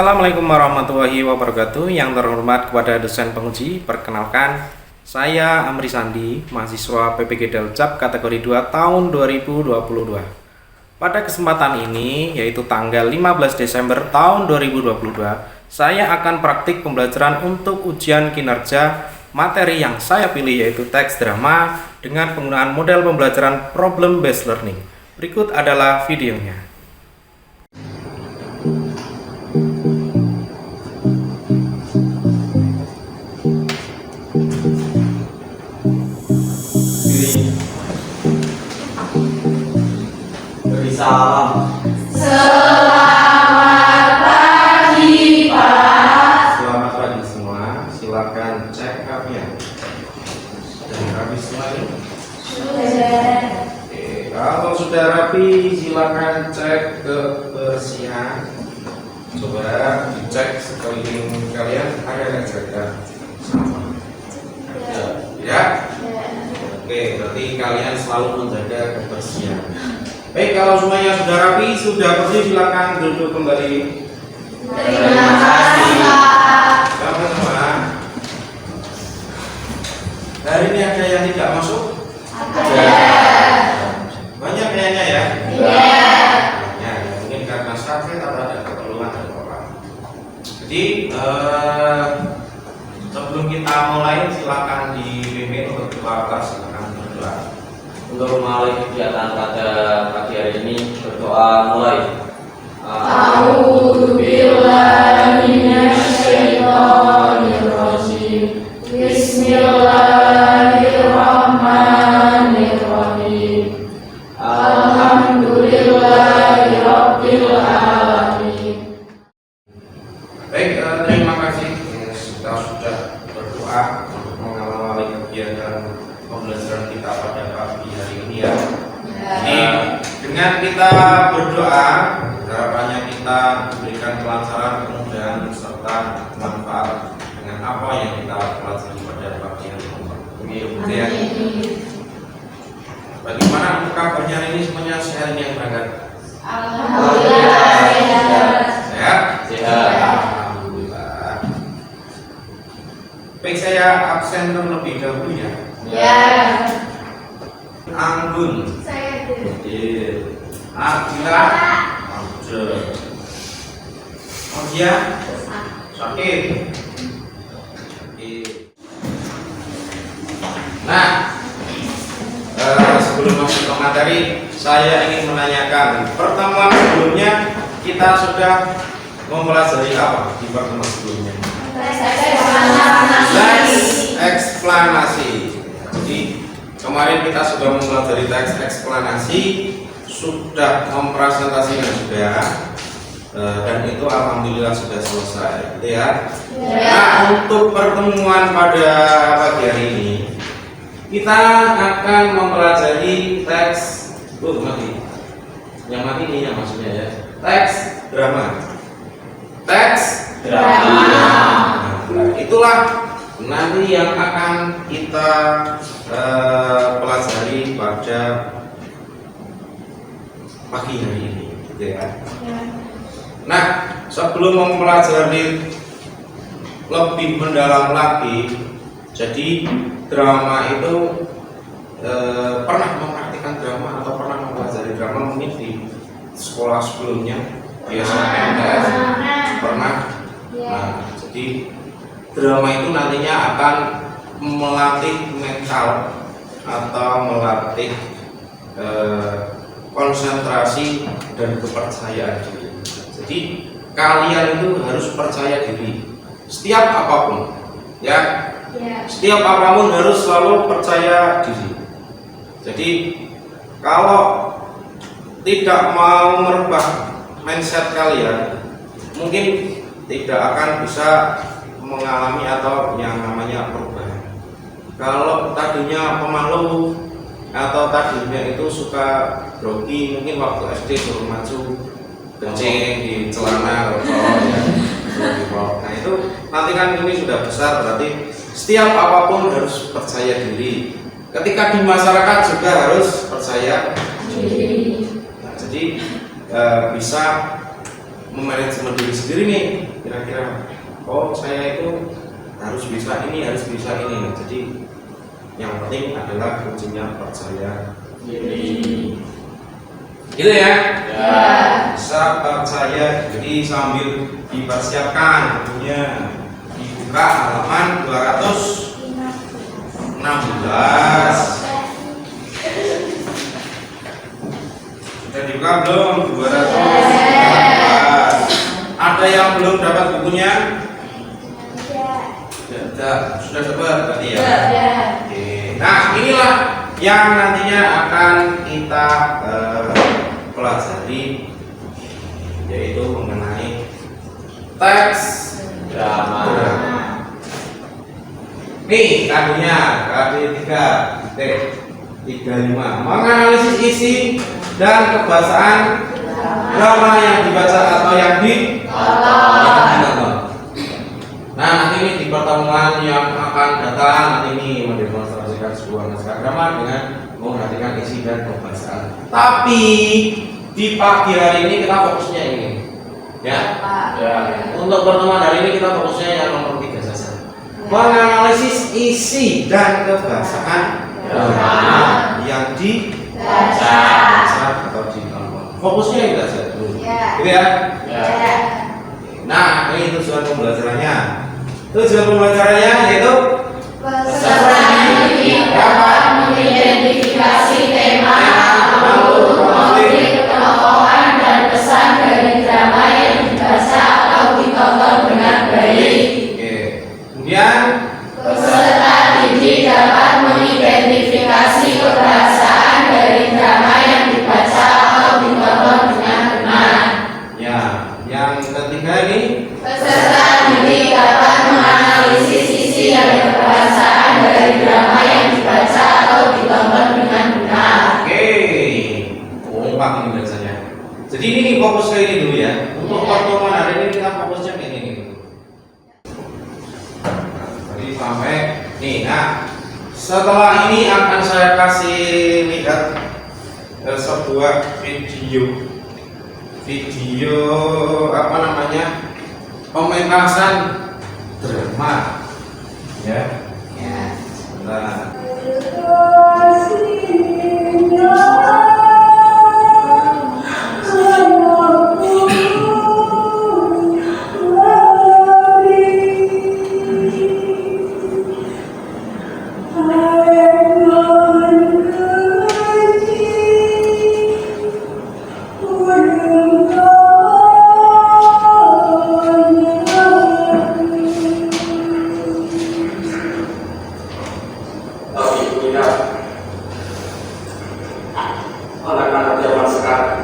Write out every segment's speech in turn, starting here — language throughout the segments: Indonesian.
Assalamualaikum warahmatullahi wabarakatuh. Yang terhormat kepada dosen penguji, perkenalkan saya Amri Sandi, mahasiswa PPG Daljab kategori 2 tahun 2022. Pada kesempatan ini, yaitu tanggal 15 Desember tahun 2022, saya akan praktik pembelajaran untuk ujian kinerja materi yang saya pilih, yaitu teks drama dengan penggunaan model pembelajaran problem based learning. Berikut adalah videonya. Salam. Selamat pagi, Pak. Selamat pagi semua. Silakan cek up-nya. Sudah rapi semuanya? Sudah. Oke, kalau sudah rapi, silakan cek kebersihan. Coba dicek sekeliling kalian ada nggak kira-kira sama? Ya? Oke, berarti kalian selalu menjaga kebersihan. Baik, kalau semuanya sudah rapi, sudah bersih, silakan duduk kembali. Terima kasih, Pak. Sama-sama. Hari ini ada yang tidak masuk? Ada. Banyak kayaknya ya? Iya. Banyak, ya. Mungkin karena sakit atau ada keperluan dari orang. Jadi, sebelum kita mulai, silakan dipimpin untuk doa kelas, silakan berdoa. Untuk memulai kegiatan pada pagi hari ini, berdoa mulai. A'udzu billahi minasyaitonir rajim. Bismillahirrahmanirrahim. Alhamdulillahirabbil alamin. Baik, terima kasih. Kita sudah berdoa untuk mengawali kegiatan pembelajaran kita pada pagi hari ini ya. Jadi dengan kita berdoa, harapannya kita diberikan kelancaran, kemudahan serta manfaat dengan apa yang kita pelajari pada pagi hari ini. Ya. Bagaimana untuk kabarnya hari ini semuanya sehat yang berangkat? Alhamdulillah sehat. Sehat? Sehat. Alhamdulillah. Baik, saya absen terlebih dahulu ya. Ya. Anggun. Saya dulu. Iya. Akila. Ada. Dia sakit. Nah, sebelum masuk ke materi, saya ingin menanyakan, pertemuan sebelumnya kita sudah mempelajari apa di pertemuan sebelumnya? Teks eksplanasi. Jadi kemarin kita sudah mempelajari teks eksplanasi, sudah mempresentasikan juga, dan itu alhamdulillah sudah selesai, gitu ya. Nah, untuk pertemuan pada pagi hari ini, kita akan mempelajari teks yang mati ini yang maksudnya ya, teks drama. Teks drama. Nah, itulah nanti yang akan kita pelajari pada pagi hari ini, gitu ya. Nah, sebelum mempelajari lebih mendalam lagi, jadi drama itu pernah mempraktikkan drama atau pernah mempelajari drama mungkin di sekolah sebelumnya, biasanya MTS pernah. Nah, jadi drama itu nantinya akan melatih mental atau melatih konsentrasi dan kepercayaan diri. Jadi kalian itu harus percaya diri setiap apapun, ya. Setiap apapun harus selalu percaya diri. Jadi kalau tidak mau merubah mindset kalian, mungkin tidak akan bisa mengalami atau yang namanya perubahan. Kalau tadinya pemalu atau tadinya itu suka grogi, mungkin waktu SD suruh maju kencing di celana ya. Nah itu nanti kan ini sudah besar, berarti setiap apapun harus percaya diri. Ketika di masyarakat juga harus percaya diri. Nah, jadi bisa memanajemen diri sendiri nih. kira-kira oh saya itu harus bisa ini, harus bisa ini. Jadi yang penting adalah kuncinya percaya diri. Gitu ya? Ya. Bisa percaya diri sambil dipersiapkan tentunya. Dibuka halaman 216. Sudah dibuka belum? 216. Ada yang belum dapat bukunya? Sudah dapat tadi ya? Oke. Nah, inilah yang nantinya akan kita pelajari, yaitu mengenai teks Drama. Nih kadonya, KD 3 T35 menganalisis isi dan kebahasaan drama yang dibaca atau yang ditonton. Nah, nanti ini di pertemuan yang akan datang nanti ini mendemonstrasikan sebuah naskah drama dengan memperhatikan isi dan pembahasan. Tapi di pagi hari ini kita fokusnya ini, ya. Ya. Untuk pertemuan hari ini kita fokusnya yang nomor 3 saja. Menganalisis isi dan kebahasaan drama yang dibaca atau ditonton. Fokusnya itu saja dulu. Gitu ya. Ya. Nah, ini tujuan pembelajarannya. Tujuan pembelajarannya yaitu Peserta didik dapat mengidentifikasi tema, konflik, tokohan, dan pesan dari drama yang dibaca atau ditonton dengan baik. Oke. Kemudian Peserta didik dapat mengidentifikasi keberhasilan dari drama yang dibaca atau ditonton dengan benar. ya, yang ketiga ini Peserta didik dapat menganalisis isi dan keberhasilan dari drama yang dibaca atau ditonton dengan benar. oke. Kompak ini biasanya. Jadi ini nih fokus ke ini dulu ya. Untuk pertemuan hari ini kita fokusnya ke ini dulu. Jadi sampai nih. Nah, setelah ini akan saya kasih lihat sebuah video apa namanya, pementasan drama ya. Nah, anak-anak zaman sekarang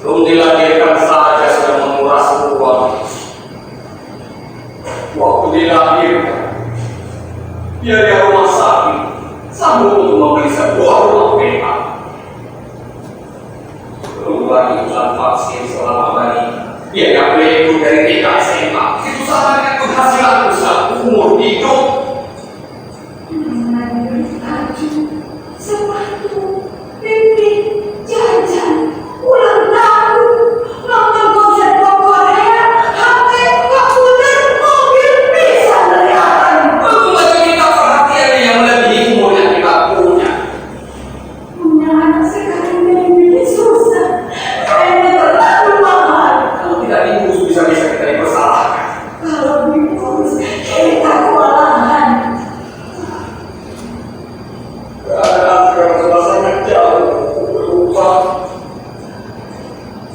belum dilahirkan saja sudah menguras uang. Waktu dilahirkan biaya rumah sakit sanggup untuk membeli sebuah rumah mewah. Keluar iklan vaksin selama bayi, biaya beli dari TK SMA itu sama dengan penghasilan usaha umur hidup. Sepatu, pimpin, jajan, ulang tahun, nonton konser pop Korea, HP, komputer, mobil, bisa kelihatan. Tentu saja kita perhatian yang melebihi umur yang kita punya. Punya anak sekarang ini susah, kayaknya terlalu mahal. Kalau tidak diurus bisa-bisa kita dipersalahkan. Kalau diurus, kita kewalahan. Keadaan sekarang sudah sangat jauh berubah.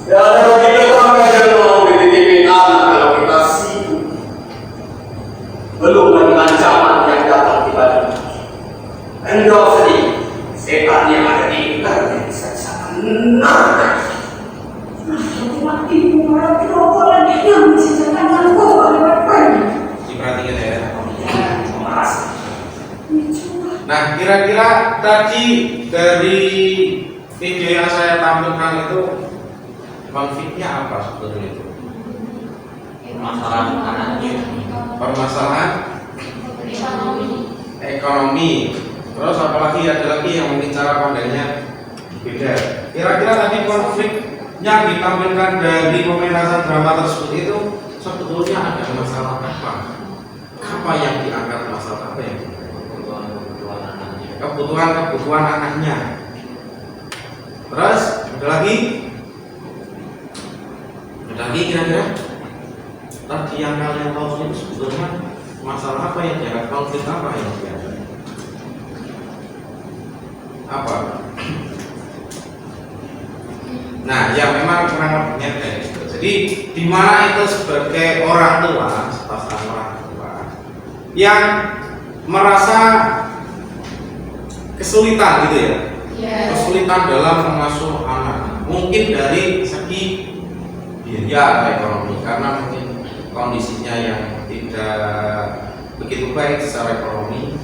Dan kalau kita sampai dan mau dititipin anak kalau kita sibuk. Belum lagi ancaman yang datang tiba-tiba. Engkau sedih, setan yang ada di internet bisa neraka. Cuma ibu orang kerongkongan yang menjajakan narkoba lewat banyak. diperhatikan ya. Merasa. Nah, kira-kira tadi dari video yang saya tampilkan itu konfliknya apa sebetulnya itu? Permasalahan anaknya. Permasalahan ekonomi. Terus apalagi ada lagi yang mungkin cara pandangnya beda. Kira-kira tadi konflik yang ditampilkan dari pementasan drama tersebut itu sebetulnya ada masalah apa? Apa yang diangkat, masalah apa yang diangkat? Kebutuhan anaknya. Terus ada lagi kira-kira tadi yang kalian tahu itu sebetulnya masalah apa yang diangkat, konflik apa yang diangkat? Apa? Nah, ya memang kurang lebihnya kayak gitu. Jadi di mana itu sebagai orang tua, sepasang orang tua yang merasa kesulitan gitu ya, kesulitan dalam mengasuh anak, mungkin dari segi biaya ekonomi karena mungkin kondisinya yang tidak begitu baik secara ekonomi,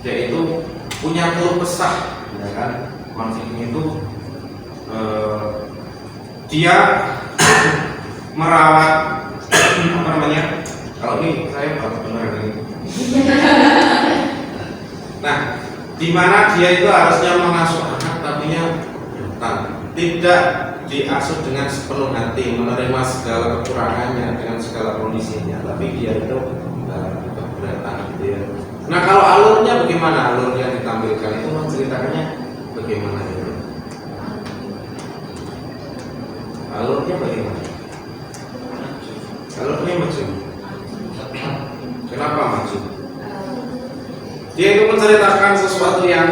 dia itu punya keluh kesah, ya kan? Konfliknya itu dia merawat apa namanya? Kalau ini saya baru dengar ini. Nah, di mana dia itu harusnya mengasuh anak, tapinya tidak diasuh dengan sepenuh hati, menerima segala kekurangannya dengan segala kondisinya, tapi dia itu keberatan gitu ya. Nah, kalau alurnya bagaimana? Alur yang ditampilkan itu menceritakannya bagaimana itu? Alurnya bagaimana? Alurnya maju. Kenapa maju? Dia itu menceritakan sesuatu yang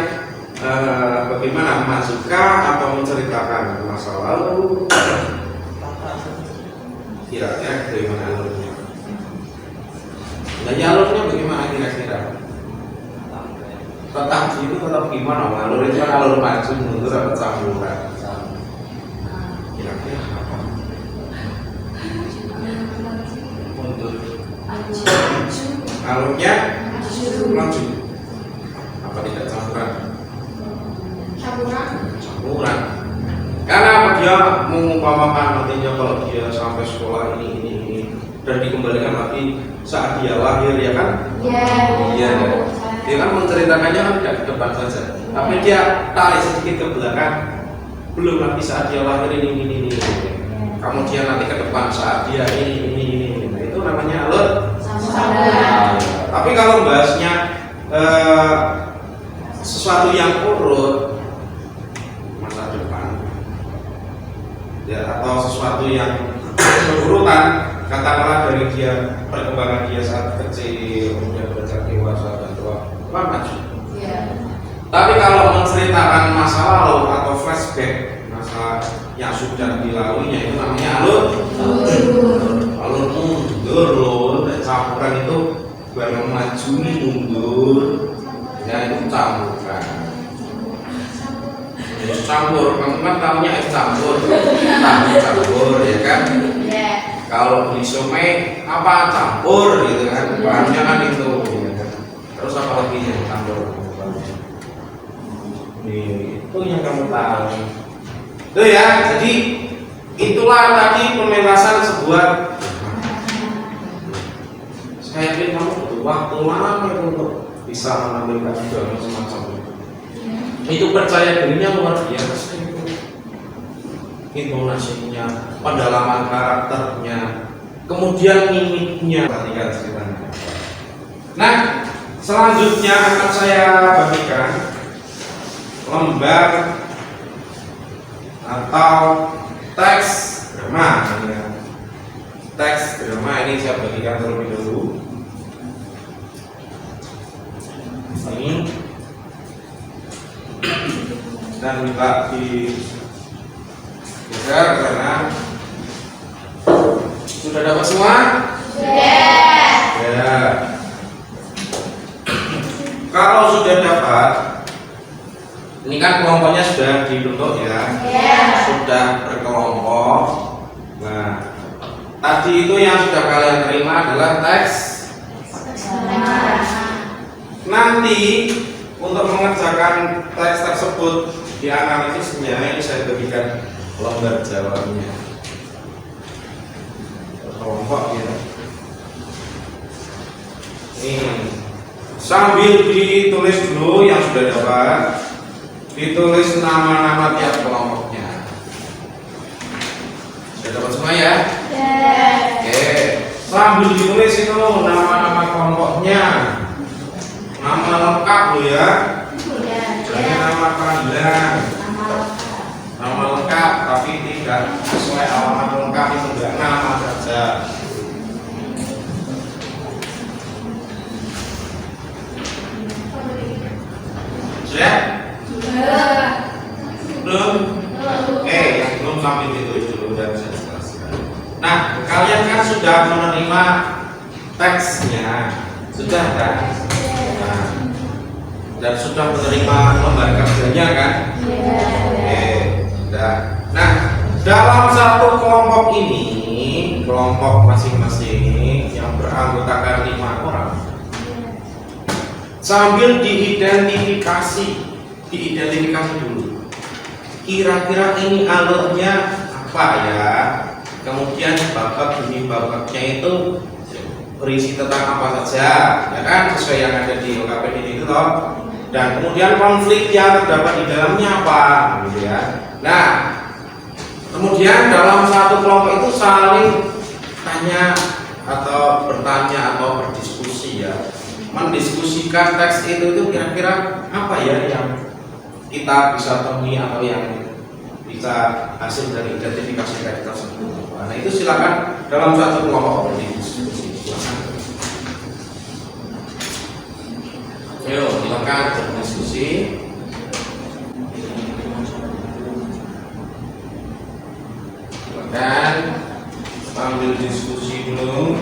bagaimana, masukah atau menceritakan masa lalu? Kira-kira bagaimana alurnya? Dan alurnya bagaimana kira-kira? Tetap itu tetap gimana? Alur itu kan alur maju, mundur atau campuran? Kira-kira apa? Mundur. Alurnya maju. Apa tidak campuran? Campuran. Karena apa, dia mengumpamakan nantinya kalau dia sampai sekolah ini dan dikembalikan lagi saat dia lahir, ya kan? Iya. Dia kan menceritakannya kan tidak ke depan saja, tapi dia tarik sedikit ke belakang. Belum lagi saat dia lahir ini. Kemudian nanti ke depan saat dia ini. Nah, itu namanya alur. Tapi kalau bahasnya sesuatu yang urut, masa depan, ya, atau sesuatu yang berurutan, katakanlah dari dia perkembangan dia saat kecil, kemudian beranjak dewasa dan tua, maju. Tapi kalau menceritakan masa lalu atau flashback masa yang sudah dilaluinya, itu namanya alur. Alur mundur loh, campuran itu bareng maju mundur, ya itu campuran. Campur, kamu kan tahunya es campur, campur ya kan? Kalau beli somai apa campur gitu kan? Bahannya kan itu, ya kan? Terus apa lagi yang campur? Itu yang kamu tahu. Itu ya, jadi itulah tadi pementasan sebuah. Saya pikir kamu butuh waktu lama untuk bisa menampilkan drama semacam itu. Itu percaya dirinya luar biasa itu. Intonasinya, pendalaman karakternya, kemudian mimiknya, perhatikan ceritanya. Nah, selanjutnya akan saya bagikan lembar atau teks drama. Teks drama ini saya bagikan terlebih dahulu. Ini dan minta digeser karena sudah dapat semua? Ya. Kalau sudah dapat, ini kan kelompoknya sudah dibentuk ya, sudah berkelompok. Nah, tadi itu yang sudah kalian terima adalah teks. Nanti untuk mengerjakan teks tersebut dianalisisnya, ini saya bagikan lembar jawabnya kelompok ya. Ini sambil ditulis dulu yang sudah dapat, ditulis nama-nama tiap kelompoknya. semua ya? Oke. Sambil ditulis itu nama-nama kelompoknya. Nama lengkap lo ya. Jangan nama panggilan. Nama lengkap tapi tidak sesuai alamat lengkap, itu enggak, nama saja. Sudah? Belum? Oke, yang belum sampai ditulis dulu dan saya jelaskan. Nah, kalian kan sudah menerima teksnya, sudah kan? Nah, dan sudah menerima lembar kerjanya kan? Oke, sudah. Nah, dalam satu kelompok ini, kelompok masing-masing yang beranggotakan 5 orang, sambil diidentifikasi dulu. Kira-kira ini alurnya apa ya? Kemudian babak demi babaknya itu berisi tentang apa saja, ya kan? Sesuai yang ada di OKPD itu toh. Dan kemudian konflik yang terdapat di dalamnya apa, gitu ya. Nah, kemudian dalam satu kelompok itu saling tanya atau bertanya atau berdiskusi ya, mendiskusikan teks itu kira-kira apa ya yang kita bisa temui atau yang bisa hasil dari identifikasi teks tersebut. Nah itu silakan dalam satu kelompok berdiskusi. Ayo silakan berdiskusi. Dan sambil diskusi dulu.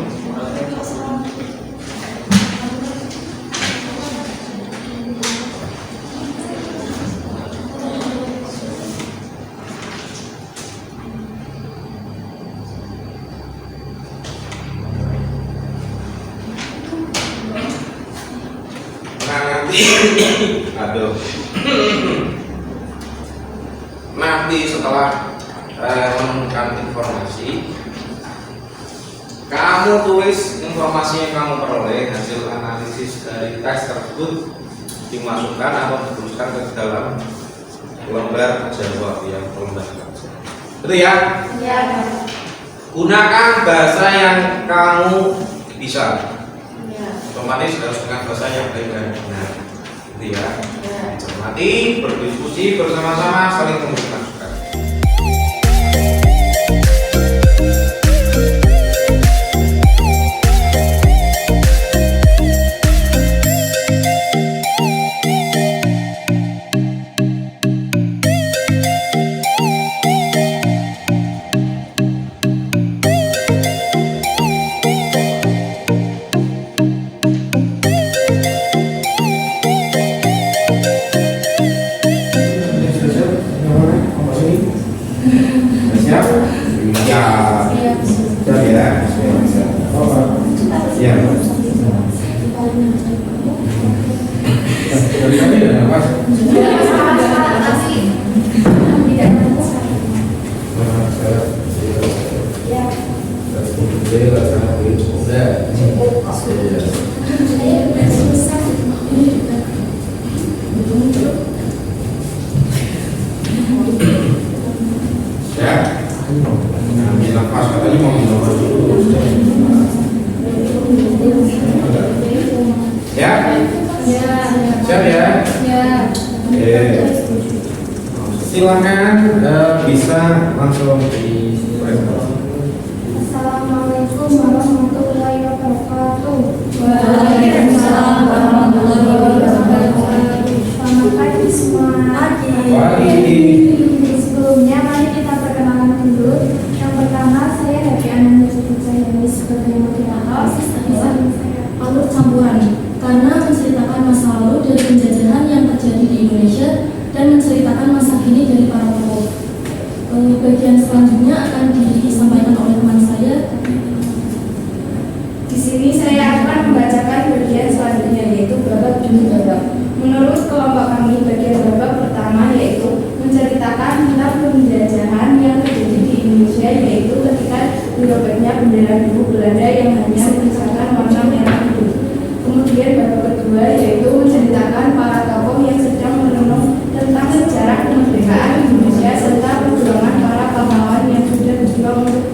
Aduh. Nanti setelah menemukan informasi, kamu tulis informasi yang kamu peroleh, hasil analisis dari teks tersebut dimasukkan atau dituliskan ke dalam lembar jawab yang lembar kerja. Betul ya? Iya. Gunakan bahasa yang kamu bisa. Iya. Otomatis harus dengan bahasa yang baik dan benar. Gitu ya. Iya. Cermati, berdiskusi bersama-sama, saling memberi masukan. Siap? Ya. Siap ya? Ya. Dari tadi ada apa? Ya. Ambil nafas, katanya mau minum dulu. Ya? Siap ya? Oke. Silakan bisa langsung di Assalamualaikum warahmatullahi wabarakatuh. Waalaikumsalam warahmatullahi wabarakatuh. Selamat pagi semua. Pagi. Sebelumnya mari kita perkenalan dulu. Yang pertama saya Happy Ananda Sutisayani sebagai moderator. Alur campuran karena menceritakan masa lalu dari penjajahan yang terjadi di Indonesia dan menceritakan masa kini dari para tokoh. Bagian selanjutnya akan disampaikan oleh teman saya. Di sini saya akan membacakan bagian selanjutnya yaitu babak demi babak. Menurut kelompok kami bagian babak pertama yaitu menceritakan tentang penjajahan yang terjadi di Indonesia yaitu ketika dirobeknya bendera biru Belanda yang hanya menyisakan warna merah itu. Kemudian babak kedua yaitu menceritakan para tokoh yang sedang merenung tentang sejarah kemerdekaan Indonesia serta perjuangan para pahlawan yang sudah berjuang untuk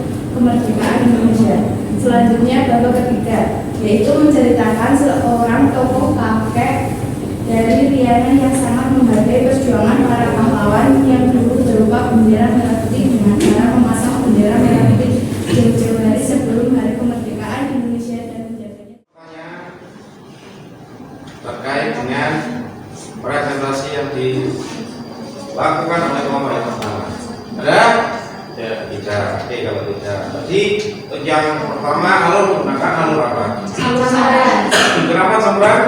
ketiga, yaitu menceritakan seorang tokoh kakek dari Riana yang sangat menghargai perjuangan para pahlawan yang dulu berupa bendera merah putih dengan cara memasang bendera merah putih jauh-jauh hari sebelum hari kemerdekaan Indonesia dan menjaganya. Terkait dengan presentasi yang dilakukan oleh kelompok yang pertama, ada? Tidak. Oke, kalau tidak, jadi untuk yang pertama alur menggunakan alur apa? Campuran. Kenapa campuran?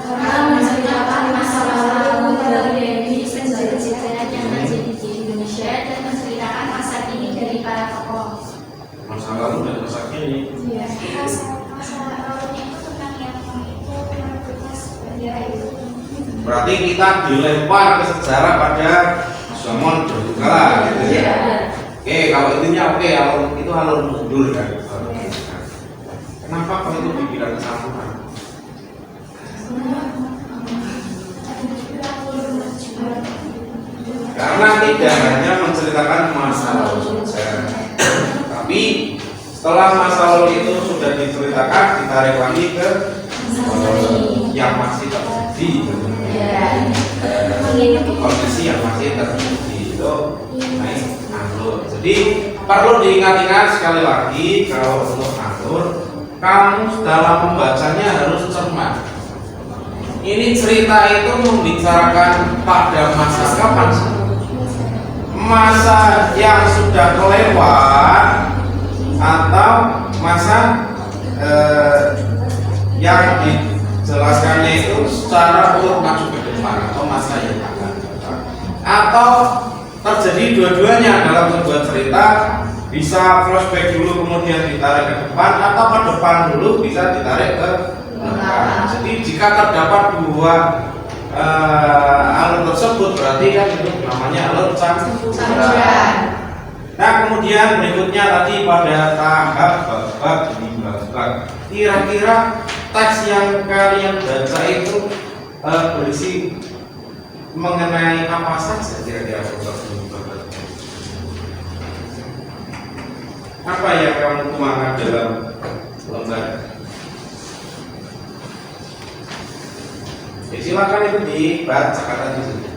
Karena menceritakan masa lalu dari penjajah yang terjadi di Indonesia dan menceritakan masa kini dari para tokoh. Masa lalu dan masa kini. Iya. Masa lalunya itu tentang yang itu merebutkan bendera itu. Berarti kita dilempar ke sejarah pada zaman dahulu kala, gitu ya. Oke, kalau intinya oke, alur itu alur mundur kan. Kenapa kalau itu dibilang campuran? Karena tidak hanya menceritakan masa lalu saja, tapi setelah masa lalu itu sudah diceritakan, ditarik lagi ke yang masih terjadi, kondisi yang masih terjadi itu naik alur. Jadi perlu diingat-ingat sekali lagi kalau untuk alur, kamu dalam membacanya harus cermat. Ini cerita itu membicarakan pada masa kapan? Masa yang sudah kelewat atau masa yang dijelaskannya itu secara urut maju ke depan atau masa yang akan datang, atau terjadi dua-duanya dalam sebuah cerita, bisa flashback dulu kemudian ditarik ke depan, atau ke depan dulu bisa ditarik ke belakang. Jadi jika terdapat dua alur tersebut, berarti kan itu namanya alur campuran. Nah, kemudian berikutnya tadi pada tahap bab demi bab, kira-kira teks yang kalian baca itu berisi mengenai apa saja kira-kira bab demi bab? Apa yang kamu tuangkan dalam lembar? Silakan itu dibacakan di sini.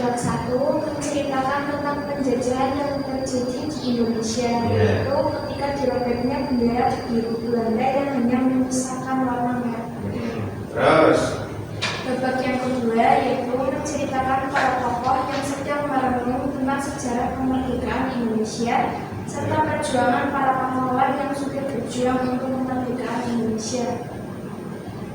Bab 1 menceritakan tentang penjajahan yang terjadi di Indonesia, yaitu ketika dirobeknya bendera biru Belanda yang hanya menyisakan warna merah. Terus Bab yang kedua yaitu menceritakan para tokoh yang sedang merenung tentang sejarah kemerdekaan Indonesia serta perjuangan para pahlawan yang sudah berjuang untuk kemerdekaan Indonesia.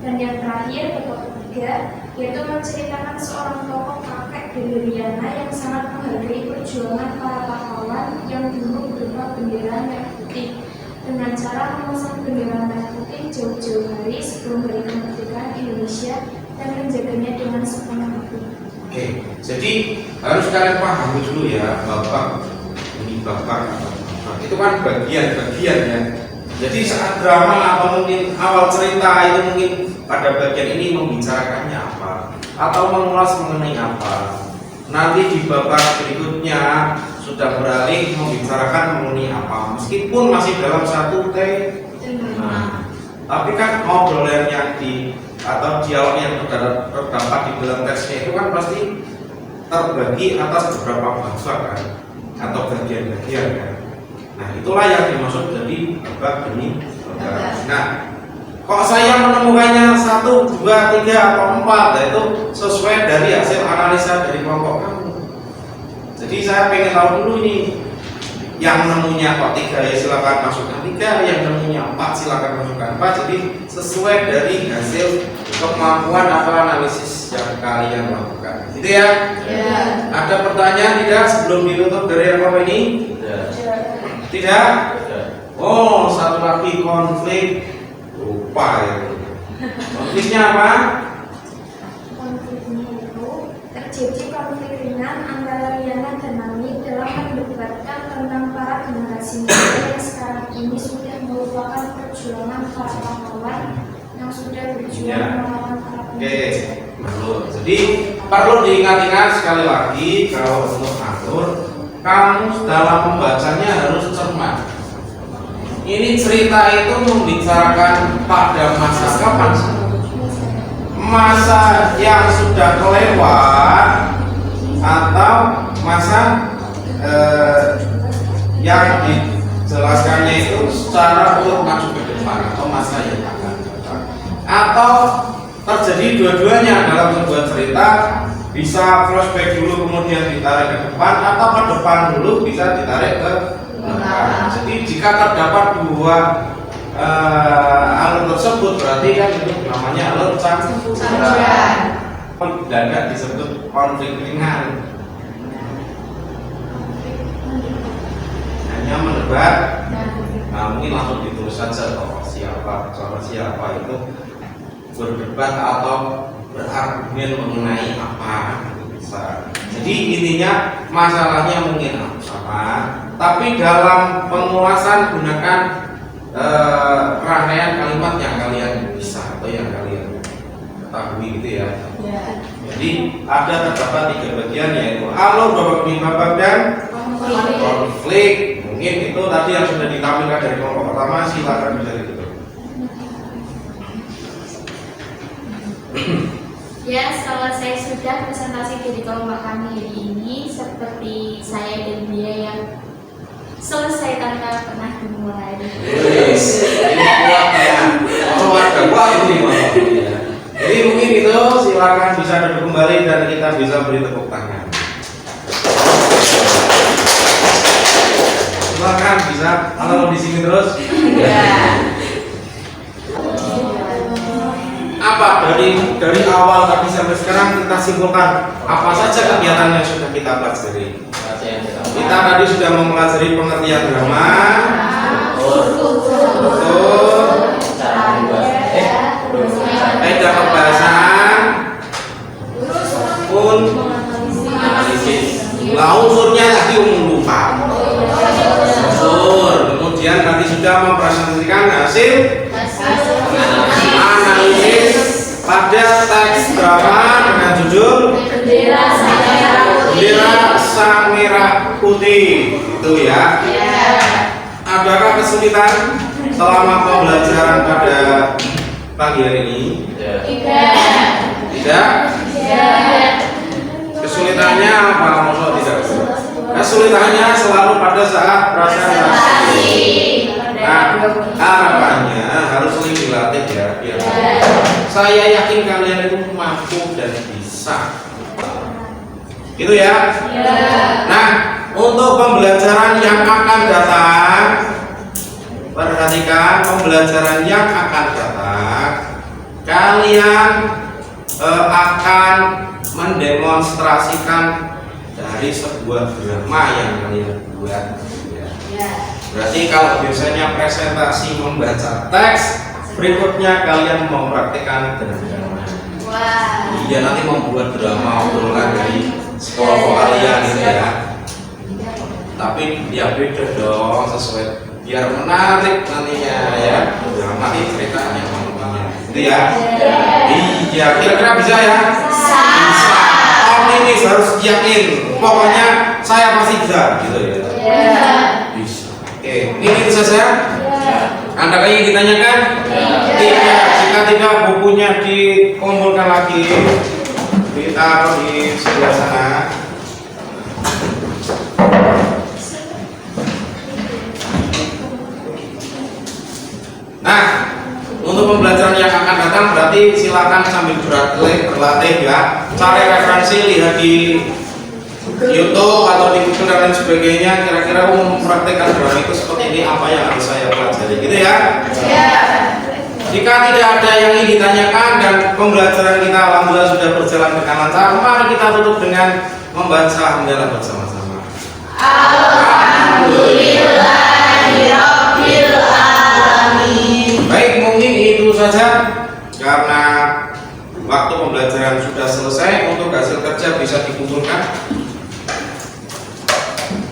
Dan yang terakhir, bab ketiga, yaitu menceritakan seorang tokoh kakek dari Riana yang sangat menghargai perjuangan para pahlawan yang dulu berupa bendera merah putih dengan cara memasang bendera merah putih jauh-jauh hari sebelum hari kemerdekaan Indonesia dan menjaganya dengan sepenuh hati. Oke, jadi harus kalian pahami dulu ya, bapak ini bapak itu kan bagian-bagian ya. Jadi saat drama atau mungkin awal cerita itu mungkin pada bagian ini membicarakannya apa atau mengulas mengenai apa. Nanti di babak berikutnya sudah beralih membicarakan mengenai apa, meskipun masih dalam satu tema. Tapi kan obrolan yang atau dialog yang terdapat di dalam teksnya itu kan pasti terbagi atas beberapa bahasa kan atau bagian-bagian kan. Nah, itulah yang dimaksud dari bab demi bab. Nah, kok saya menemukannya 1, 2, 3 atau 4, yaitu sesuai dari hasil analisa dari kelompok kamu. Jadi saya pengen tahu dulu ini, yang nemunya kok 3 ya silakan masukkan 3, yang nemunya 4 silakan masukkan 4. Jadi sesuai dari hasil kemampuan atau analisis yang kalian lakukan. Gitu ya? Ya. Ada pertanyaan tidak sebelum ditutup dari kelompok ini? Tidak? Oh, satu lagi konflik. Lupa ya. Konfliknya apa? Konfliknya itu terjadi konflik ringan antara Riana dan Nami dalam mendebatkan tentang para generasi muda yang sekarang ini sudah melupakan perjuangan para pahlawan yang sudah berjuang melawan para penjajah. Jadi perlu diingat-ingat sekali lagi kalau untuk alur, kamu dalam membacanya harus cermat. Ini cerita itu membicarakan pada masa kapan? Masa yang sudah kelewat atau masa yang dijelaskannya itu secara urut maju ke depan atau masa yang akan datang, atau terjadi dua-duanya dalam sebuah cerita, bisa flashback dulu kemudian ditarik ke depan, atau ke depan dulu bisa ditarik ke belakang. Jadi jika terdapat dua alur tersebut, berarti kan itu namanya alur campuran dan nggak disebut konflik ringan. Hanya menebak, nah mungkin langsung ditulis saja tokoh siapa itu berdebat atau berargumen mengenai apa bisa. Jadi intinya masalahnya mungkin sama, tapi dalam pengulasan gunakan rangkaian kalimat yang kalian bisa atau yang kalian ketahui gitu ya. Jadi ada terdapat 3 bagian, yaitu alur, babak demi babak, dan konflik. Mungkin itu tadi yang sudah ditampilkan dari kelompok pertama, silakan bisa ditutup. Ya, selesai sudah presentasi dari kelompok kami hari ini. Seperti saya dan dia yang selesai tanpa pernah dimulai. Ini kuatnya, ada kuat ini. Jadi mungkin itu, silakan bisa duduk kembali dan kita bisa beri tepuk tangan. Silakan bisa, kalau di sini terus. Apa dari awal tadi sampai sekarang kita simpulkan apa saja kegiatan yang sudah kita pelajari? Kita tadi sudah mempelajari pengertian drama, kaidah pembahasan, pun analisis. Lah unsurnya tadi lupa. Unsur, kemudian nanti sudah mempresentasikan hasil analisis pada teks drama dengan judul Bendera Sang Merah Putih, itu ya. Adakah kesulitan selama pembelajaran pada pagi hari ini? Tidak. Kesulitannya apa? Maksud tidak? Kesulitannya selalu pada saat presentasi. Nah, harapannya harus sering dilatih ya, biar saya yakin kalian itu mampu dan bisa. Gitu ya. Nah, untuk pembelajaran yang akan datang, perhatikan pembelajaran yang akan datang, kalian akan mendemonstrasikan dari sebuah drama yang kalian buat. Berarti kalau biasanya presentasi membaca teks, berikutnya kalian mempraktikkan drama. Iya, nanti membuat drama obrolan dari sekolah kalian gitu ya. Tapi ya beda dong, sesuai biar menarik nantinya ya. Nanti ceritanya mampunya. Itu ya. Iya, kira-kira bisa ya? Bisa. Optimis, harus yakin. Pokoknya saya pasti bisa gitu ya. Bisa. Oke, ini itu saja. Anda kayaknya ditanyakan? Tidak. Jika tidak, bukunya dikumpulkan lagi, ditaruh di sebelah sana. Nah, untuk pembelajaran yang akan datang berarti silakan sambil berlatih ya. Cari referensi, lihat di YouTube atau di Google dan lain sebagainya. Kira-kira mempraktekkan drama itu seperti ini, apa yang harus saya pelajari, gitu ya? Jika tidak ada yang ingin ditanyakan dan pembelajaran kita alhamdulillah sudah berjalan dengan lancar, mari kita tutup dengan membaca hamdalah bersama-sama. Alhamdulillahirabbil alamin. Baik, mungkin itu saja karena waktu pembelajaran sudah selesai. Untuk hasil kerja bisa dikumpulkan.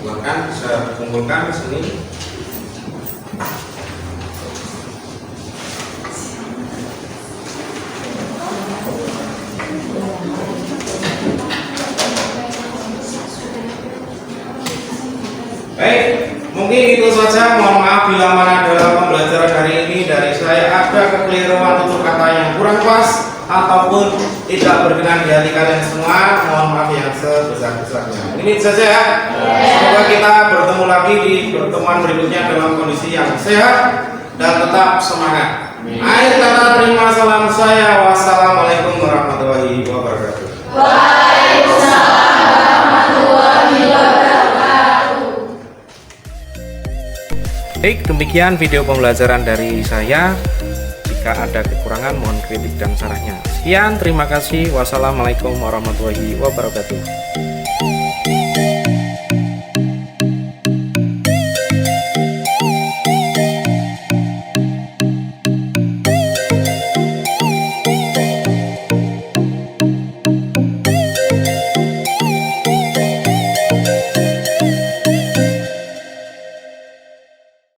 Silakan bisa dikumpulkan di sini. Baik, mungkin itu saja. Mohon maaf bila mana dalam pembelajaran hari ini dari saya ada kekeliruan tutur kata yang kurang pas ataupun tidak berkenan di hati kalian semua, mohon maaf yang sebesar-besarnya. Ini saja ya. Semoga kita bertemu lagi di pertemuan berikutnya dalam kondisi yang sehat dan tetap semangat. Akhir kata terima salam saya. Wassalamualaikum warahmatullahi wabarakatuh. Waalaikumsalam warahmatullahi wabarakatuh. Baik, demikian video pembelajaran dari saya. Jika ada kekurangan mohon kritik dan sarannya. Sekian, terima kasih. Wassalamualaikum warahmatullahi wabarakatuh.